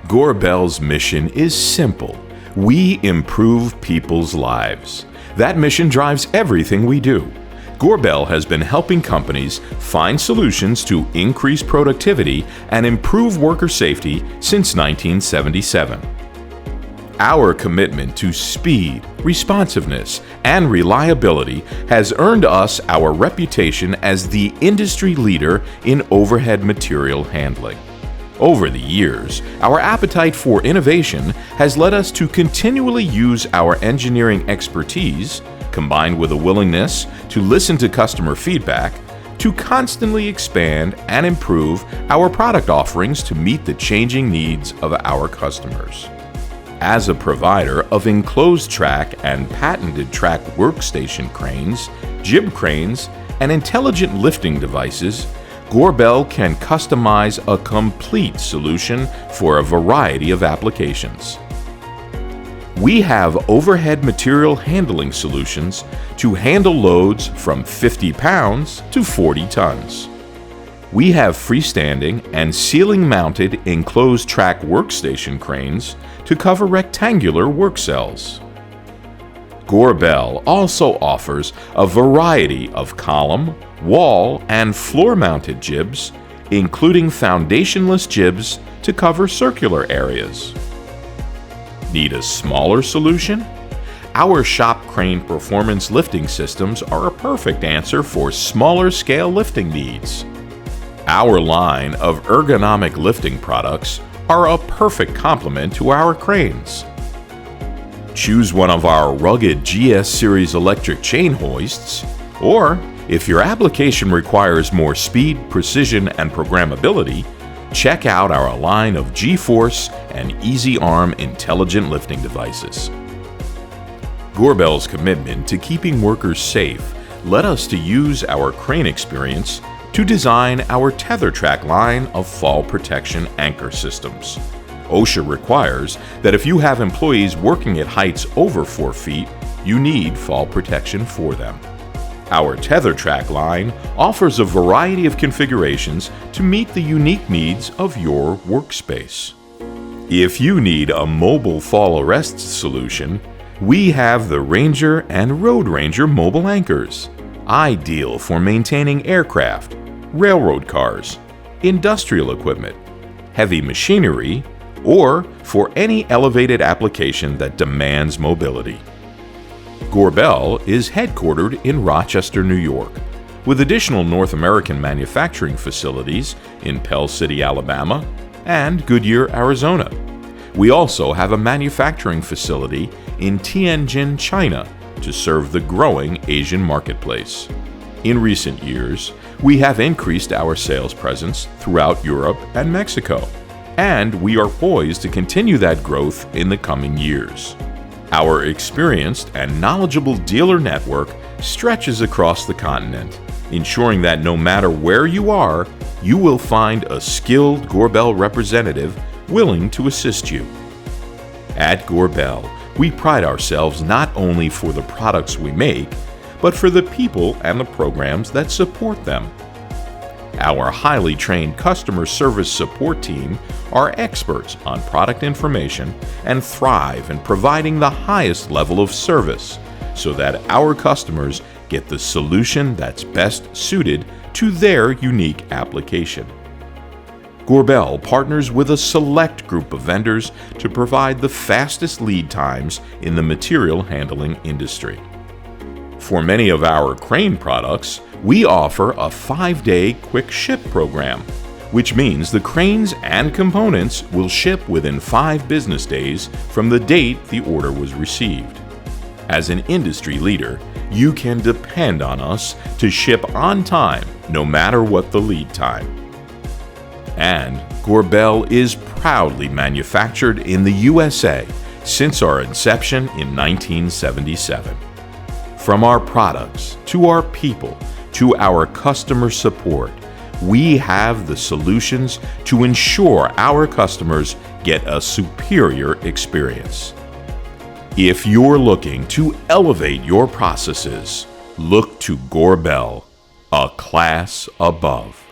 Gorbel's mission is simple. We improve people's lives. That mission drives everything we do. Gorbel has been helping companies find solutions to increase productivity and improve worker safety since 1977. Our commitment to speed, responsiveness, and reliability has earned us our reputation as the industry leader in overhead material handling. Over the years, our appetite for innovation has led us to continually use our engineering expertise, combined with a willingness to listen to customer feedback, to constantly expand and improve our product offerings to meet the changing needs of our customers. As a provider of enclosed track and patented track workstation cranes, jib cranes, and intelligent lifting devices, Gorbel can customize a complete solution for a variety of applications. We have overhead material handling solutions to handle loads from 50 pounds to 40 tons. We have freestanding and ceiling-mounted enclosed track workstation cranes to cover rectangular work cells. Gorbel also offers a variety of column, wall, and floor-mounted jibs, including foundationless jibs to cover circular areas. Need a smaller solution? Our shop crane performance lifting systems are a perfect answer for smaller scale lifting needs. Our line of ergonomic lifting products are a perfect complement to our cranes. Choose one of our rugged GS Series electric chain hoists, or if your application requires more speed, precision, and programmability, check out our line of G-Force and Easy Arm intelligent lifting devices. Gorbel's commitment to keeping workers safe led us to use our crane experience to design our TetherTrack line of fall protection anchor systems. OSHA requires that if you have employees working at heights over 4 feet, you need fall protection for them. Our TetherTrack line offers a variety of configurations to meet the unique needs of your workspace. If you need a mobile fall arrest solution, we have the Ranger and Road Ranger mobile anchors, ideal for maintaining aircraft, railroad cars, industrial equipment, heavy machinery, or for any elevated application that demands mobility. Gorbel is headquartered in Rochester, New York, with additional North American manufacturing facilities in Pell City, Alabama, and Goodyear, Arizona. We also have a manufacturing facility in Tianjin, China, to serve the growing Asian marketplace. In recent years, we have increased our sales presence throughout Europe and Mexico, and we are poised to continue that growth in the coming years. Our experienced and knowledgeable dealer network stretches across the continent, ensuring that no matter where you are, you will find a skilled Gorbel representative willing to assist you. At Gorbel, we pride ourselves not only for the products we make, but for the people and the programs that support them. Our highly trained customer service support team are experts on product information and thrive in providing the highest level of service so that our customers get the solution that's best suited to their unique application. Gorbel partners with a select group of vendors to provide the fastest lead times in the material handling industry. For many of our crane products, we offer a 5-day quick ship program, which means the cranes and components will ship within 5 business days from the date the order was received. As an industry leader, you can depend on us to ship on time, no matter what the lead time. And Gorbel is proudly manufactured in the USA since our inception in 1977. From our products, to our people, to our customer support, we have the solutions to ensure our customers get a superior experience. If you're looking to elevate your processes, look to Gorbel, a class above.